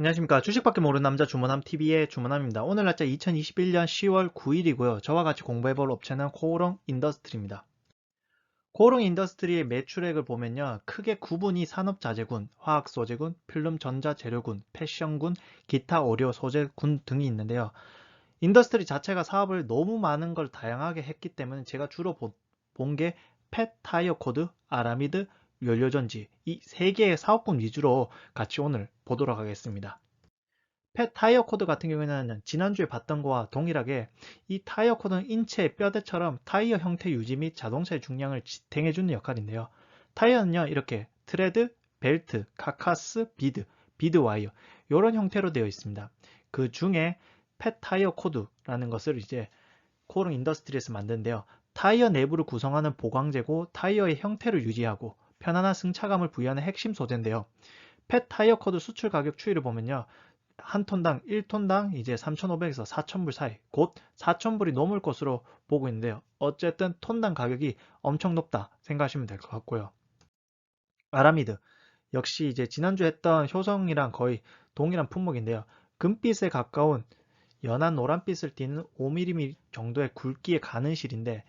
안녕하십니까. 주식밖에 모르는 남자 주문함TV의 주문함입니다. 오늘 날짜 2021년 10월 9일이고요. 저와 같이 공부해볼 업체는 코오롱 인더스트리입니다. 코오롱 인더스트리의 매출액을 보면요. 크게 구분이 산업자재군, 화학소재군, 필름 전자재료군, 패션군, 기타 의료 소재군 등이 있는데요. 인더스트리 자체가 사업을 너무 많은 걸 다양하게 했기 때문에 제가 주로 본 게 펫 타이어 코드, 아라미드, 연료전지 이 세 개의 사업군 위주로 같이 오늘 보도록 하겠습니다. 펫 타이어 코드 같은 경우에는 지난주에 봤던 거와 동일하게 이 타이어 코드는 인체의 뼈대처럼 타이어 형태 유지 및 자동차의 중량을 지탱해주는 역할인데요. 타이어는요 이렇게 트레드, 벨트, 카카스, 비드 와이어 이런 형태로 되어 있습니다. 그 중에 펫 타이어 코드라는 것을 이제 코오롱 인더스트리에서 만드는데요. 타이어 내부를 구성하는 보강재고 타이어의 형태를 유지하고 편안한 승차감을 부여하는 핵심 소재인데요. 펫 타이어 코드 수출 가격 추이를 보면요. 한 톤당 1톤당 이제 3,500에서 4,000불 사이, 곧 4,000불이 넘을 것으로 보고 있는데요. 어쨌든 톤당 가격이 엄청 높다 생각하시면 될 것 같고요. 아라미드 역시 이제 지난주 했던 효성이랑 거의 동일한 품목인데요. 금빛에 가까운 연한 노란빛을 띠는 5mm 정도의 굵기의 가는 실인데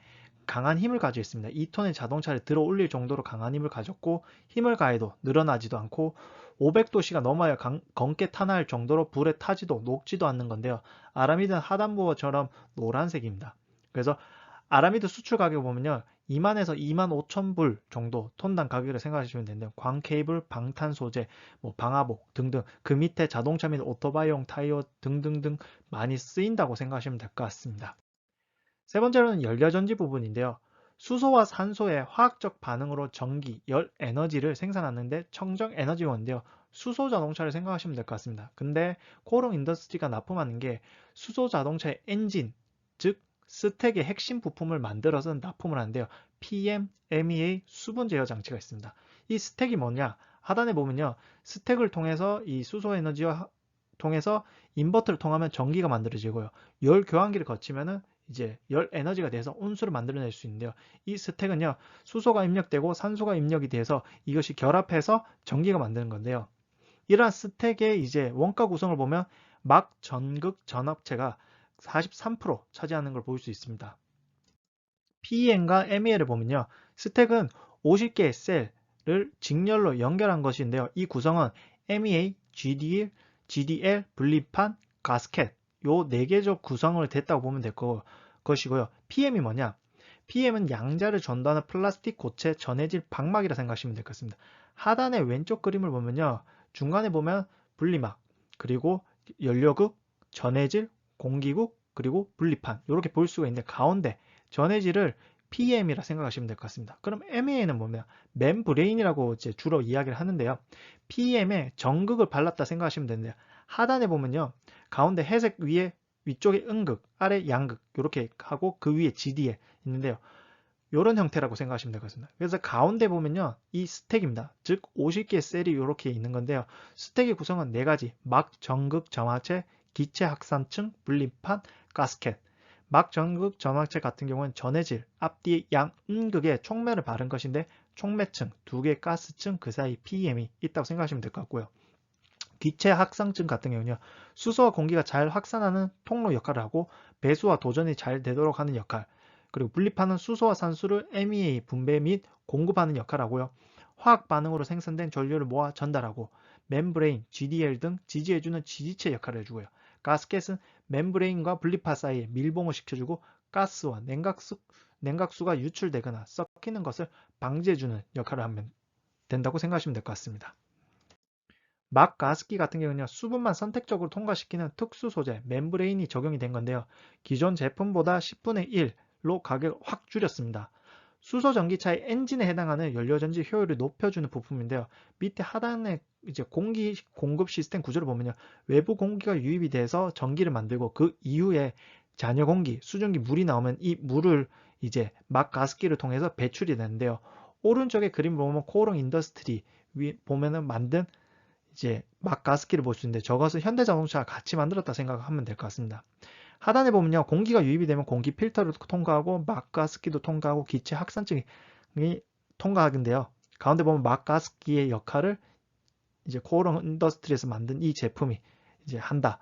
강한 힘을 가지고 있습니다. 2톤의 자동차를 들어 올릴 정도로 강한 힘을 가졌고 힘을 가해도 늘어나지도 않고 500도씨가 넘어야 검게 탄화할 정도로 불에 타지도 녹지도 않는 건데요. 아라미드는 하단부처럼 노란색입니다. 그래서 아라미드 수출 가격 보면요. 2만에서 2만 5천 불 정도 톤당 가격을 생각하시면 되는데요. 광 케이블, 방탄 소재, 방화복 등등 그 밑에 자동차 및 오토바이용 타이어 등등등 많이 쓰인다고 생각하시면 될 것 같습니다. 세 번째로는 연료전지 부분인데요. 수소와 산소의 화학적 반응으로 전기, 열, 에너지를 생산하는데 청정 에너지원인데요. 수소 자동차를 생각하시면 될 것 같습니다. 근데 코오롱 인더스트리가 납품하는 게 수소 자동차의 엔진, 즉 스택의 핵심 부품을 만들어서 납품을 하는데요. PM, MEA 수분 제어 장치가 있습니다. 이 스택이 뭐냐? 하단에 보면요. 스택을 통해서 이 수소 에너지와 통해서 인버터를 통하면 전기가 만들어지고요. 열 교환기를 거치면은 이제 열 에너지가 돼서 온수를 만들어낼 수 있는데요. 이 스택은요. 수소가 입력되고 산소가 입력이 돼서 이것이 결합해서 전기가 만드는 건데요. 이러한 스택의 이제 원가 구성을 보면 막 전극 전압체가 43% 차지하는 걸 볼 수 있습니다. PEM과 MEL을 보면요. 스택은 50개의 셀을 직렬로 연결한 것인데요. 이 구성은 MEA, GDL, 분리판, 가스켓 요 4개적 구성을 됐다고 보면 될 것이고요. PM이 뭐냐? PM은 양자를 전도하는 플라스틱 고체 전해질 방막이라 생각하시면 될 것 같습니다. 하단의 왼쪽 그림을 보면요. 중간에 보면 분리막, 그리고 연료극, 전해질, 공기국, 그리고 분리판 이렇게 볼 수가 있는데 가운데 전해질을 PM이라 생각하시면 될 것 같습니다. 그럼 MEA는 뭐냐? 멤브레인이라고 이제 주로 이야기를 하는데요. PM에 전극을 발랐다 생각하시면 되는데 하단에 보면요. 가운데 회색 위에 위쪽에 음극, 아래 양극 이렇게 하고 그 위에 GD에 있는데요. 이런 형태라고 생각하시면 될 것 같습니다. 그래서 가운데 보면요. 이 스택입니다. 즉 50개의 셀이 이렇게 있는 건데요. 스택의 구성은 4가지. 막, 전극, 점화체, 기체 확산층, 분리판, 가스켓. 막 전극 점화체 같은 경우는 전해질, 앞뒤 양음극에 촉매를 바른 것인데 촉매층, 2개의 가스층 그 사이 PEM이 있다고 생각하시면 될 것 같고요. 기체 확산층 같은 경우는요. 수소와 공기가 잘 확산하는 통로 역할을 하고 배수와 도전이 잘 되도록 하는 역할, 그리고 분리판은 수소와 산소를 MEA 분배 및 공급하는 역할을 하고요. 화학 반응으로 생산된 전류를 모아 전달하고 멤브레인, GDL 등 지지해주는 지지체 역할을 해주고요. 가스켓은 멤브레인과 분리판 사이에 밀봉을 시켜주고 가스와 냉각수가 유출되거나 섞이는 것을 방지해주는 역할을 하면 된다고 생각하시면 될 것 같습니다. 막 가습기 같은 경우는요, 수분만 선택적으로 통과시키는 특수 소재, 멤브레인이 적용이 된 건데요. 기존 제품보다 10분의 1로 가격을 확 줄였습니다. 수소 전기차의 엔진에 해당하는 연료전지 효율을 높여주는 부품인데요. 밑에 하단에 이제 공기 공급 시스템 구조를 보면요. 외부 공기가 유입이 돼서 전기를 만들고 그 이후에 잔여 공기, 수증기 물이 나오면 이 물을 이제 막 가습기를 통해서 배출이 되는데요. 오른쪽에 그림 보면 코오롱 인더스트리 보면은 만든 이제 막 가습기를 볼 수 있는데 저것은 현대자동차가 같이 만들었다 생각하면 될 것 같습니다. 하단에 보면요. 공기가 유입이 되면 공기 필터를 통과하고 막 가습기도 통과하고 기체 확산층이 통과하는데요. 가운데 보면 막 가습기의 역할을 이제 코오롱 인더스트리에서 만든 이 제품이 이제 한다.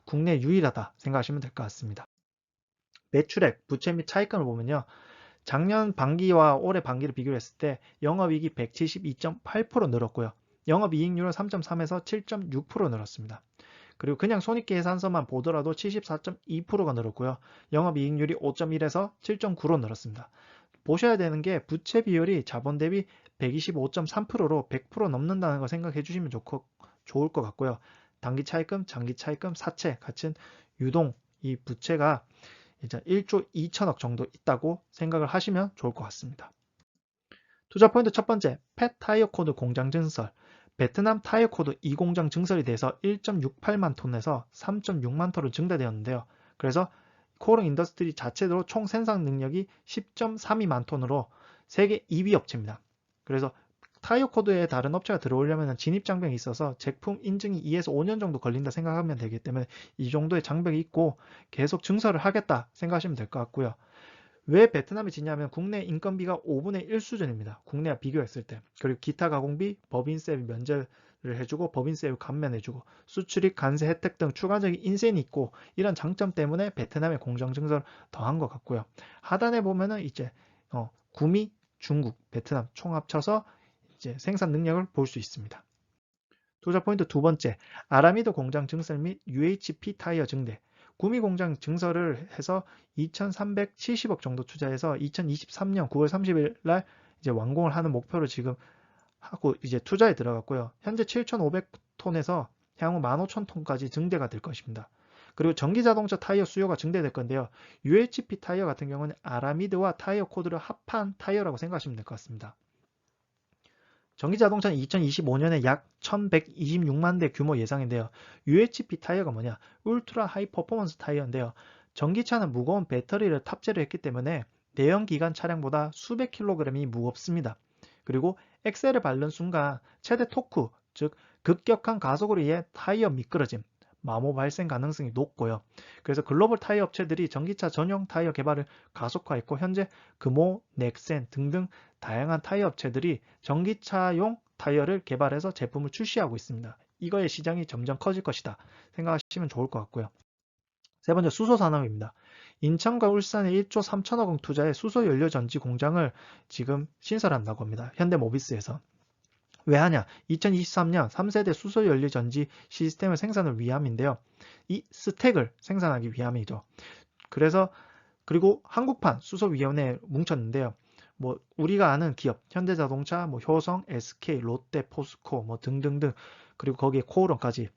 국내 유일하다 생각하시면 될 것 같습니다. 매출액, 부채 및 차입금을 보면요. 작년 반기와 올해 반기를 비교했을 때 영업이익이 172.8% 늘었고요. 영업이익률은 3.3에서 7.6% 늘었습니다. 그리고 그냥 손익계산서만 보더라도 74.2%가 늘었고요. 영업이익률이 5.1에서 7.9로 늘었습니다. 보셔야 되는 게 부채 비율이 자본 대비 125.3%로 100% 넘는다는 거 생각해 주시면 좋을 것 같고요. 단기 차입금, 장기 차입금, 사채 같은 유동 이 부채가 이제 1조 2천억 정도 있다고 생각을 하시면 좋을 것 같습니다. 투자 포인트 첫 번째, 펫 타이어 코드 공장 증설. 베트남 타이어 코드 이 공장 증설이 돼서 1.68만 톤에서 3.6만 톤으로 증대되었는데요. 그래서 코오롱 인더스트리 자체로 총 생산 능력이 10.32만 톤으로 세계 2위 업체입니다. 그래서 타이어 코드에 다른 업체가 들어오려면 진입 장벽이 있어서 제품 인증이 2에서 5년 정도 걸린다 생각하면 되기 때문에 이 정도의 장벽이 있고 계속 증설을 하겠다 생각하시면 될 것 같고요. 왜 베트남이 지냐면 국내 인건비가 5분의 1 수준입니다. 국내와 비교했을 때. 그리고 기타 가공비, 법인세 면제를 해주고 법인세 감면해주고 수출입 관세 혜택 등 추가적인 인센이 있고 이런 장점 때문에 베트남의 공장 증설을 더한 것 같고요. 하단에 보면은 이제 구미, 중국, 베트남 총 합쳐서 이제 생산 능력을 볼 수 있습니다. 투자 포인트 두 번째, 아라미드 공장 증설 및 UHP 타이어 증대. 구미 공장 증설을 해서 2,370억 정도 투자해서 2023년 9월 30일 날 이제 완공을 하는 목표로 지금 하고 이제 투자에 들어갔고요. 현재 7,500톤에서 향후 15,000톤까지 증대가 될 것입니다. 그리고 전기 자동차 타이어 수요가 증대될 건데요. UHP 타이어 같은 경우는 아라미드와 타이어 코드를 합한 타이어라고 생각하시면 될 것 같습니다. 전기자동차는 2025년에 약 1126만 대 규모 예상인데요. UHP 타이어가 뭐냐? 울트라 하이 퍼포먼스 타이어인데요. 전기차는 무거운 배터리를 탑재를 했기 때문에 대형 기관 차량보다 수백 킬로그램이 무겁습니다. 그리고 엑셀을 밟는 순간 최대 토크, 즉 급격한 가속으로 인해 타이어 미끄러짐, 마모 발생 가능성이 높고요. 그래서 글로벌 타이어 업체들이 전기차 전용 타이어 개발을 가속화했고 현재 금호, 넥센 등등 다양한 타이어 업체들이 전기차용 타이어를 개발해서 제품을 출시하고 있습니다. 이거의 시장이 점점 커질 것이다 생각하시면 좋을 것 같고요. 세 번째, 수소 산업입니다. 인천과 울산에 1조 3천억 원 투자해 수소 연료 전지 공장을 지금 신설한다고 합니다. 현대모비스에서. 왜 하냐? 2023년 3세대 수소 연료 전지 시스템을 생산을 위함인데요. 이 스택을 생산하기 위함이죠. 그리고 한국판 수소위원회에 뭉쳤는데요. 뭐 우리가 아는 기업, 현대자동차, 뭐 효성, SK, 롯데, 포스코 뭐 등등등 그리고 거기에 코오롱까지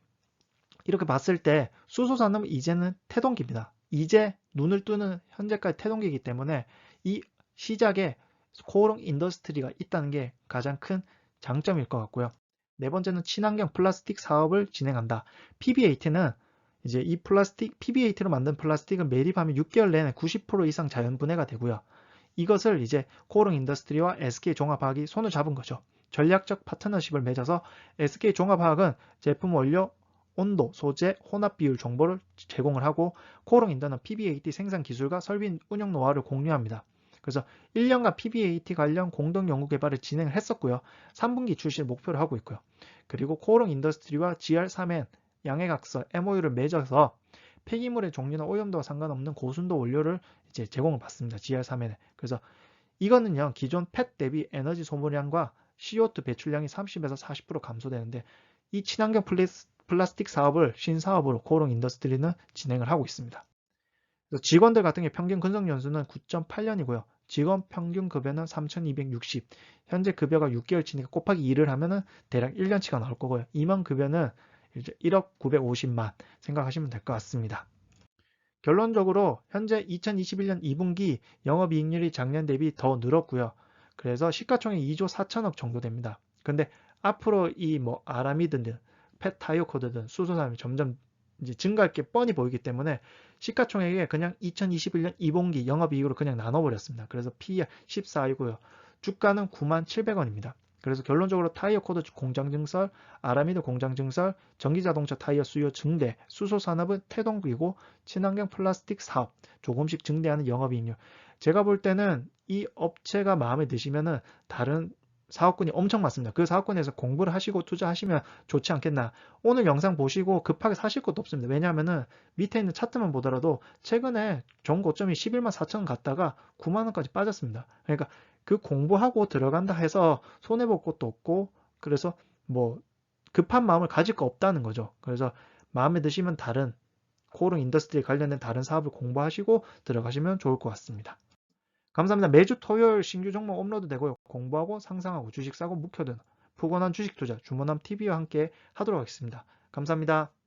이렇게 봤을 때 수소 산업은 이제는 태동기입니다. 이제 눈을 뜨는 현재까지 태동기이기 때문에 이 시작에 코오롱 인더스트리가 있다는 게 가장 큰 장점일 것 같고요. 네 번째는 친환경 플라스틱 사업을 진행한다. PBAT는 이제 이 PBAT로 만든 플라스틱은 매립하면 6개월 내내 90% 이상 자연 분해가 되고요. 이것을 이제 코오롱 인더스트리와 SK종합화학이 손을 잡은 거죠. 전략적 파트너십을 맺어서 SK종합화학은 제품 원료, 온도, 소재, 혼합 비율 정보를 제공을 하고 코오롱 인더는 PBAT 생산 기술과 설비 운영 노하우를 공유합니다. 그래서 1년간 PBAT 관련 공동 연구 개발을 진행을 했었고요. 3분기 출시를 목표로 하고 있고요. 그리고 코오롱 인더스트리와 GR3N 양해각서 MOU를 맺어서 폐기물의 종류나 오염도와 상관없는 고순도 원료를 이제 제공을 받습니다. GR3N에. 그래서 이거는요. 기존 펫 대비 에너지 소모량과 CO2 배출량이 30에서 40% 감소되는데 이 친환경 플라스틱 사업을 신사업으로 코오롱 인더스트리는 진행을 하고 있습니다. 그래서 직원들 같은 경우 평균 근속 연수는 9.8년이고요. 직원 평균 급여는 3,260. 현재 급여가 6개월 치니까 곱하기 2를 하면은 대략 1년치가 나올 거고요. 임원 급여는 이제 1억 950만 생각하시면 될 것 같습니다. 결론적으로 현재 2021년 2분기 영업이익률이 작년 대비 더 늘었고요. 그래서 시가총액 2조 4천억 정도 됩니다. 근데 앞으로 이 뭐 아라미드든 펫 타이어코드든 수소산업이 점점 이제 증가할 게 뻔히 보이기 때문에 시가총액에 그냥 2021년 2분기 영업이익으로 그냥 나눠버렸습니다. 그래서 PER 14이고요. 주가는 97,700원입니다. 그래서 결론적으로 타이어 코드 공장 증설, 아라미드 공장 증설, 전기자동차 타이어 수요 증대, 수소산업은 태동기고 친환경 플라스틱 사업 조금씩 증대하는 영업이익률. 제가 볼 때는 이 업체가 마음에 드시면은 다른 사업군이 엄청 많습니다. 그 사업군에서 공부를 하시고 투자하시면 좋지 않겠나. 오늘 영상 보시고 급하게 사실 것도 없습니다. 왜냐하면은 밑에 있는 차트만 보더라도 최근에 전 고점이 11만 4천 원 갔다가 9만 원까지 빠졌습니다. 그러니까 그 공부하고 들어간다 해서 손해볼 것도 없고, 그래서 뭐 급한 마음을 가질 거 없다는 거죠. 그래서 마음에 드시면 다른 코오롱 인더스트리 관련된 다른 사업을 공부하시고 들어가시면 좋을 것 같습니다. 감사합니다. 매주 토요일 신규 종목 업로드 되고요. 공부하고 상상하고 주식 사고 묵혀두는 푸근한 주식 투자 주문함 TV와 함께 하도록 하겠습니다. 감사합니다.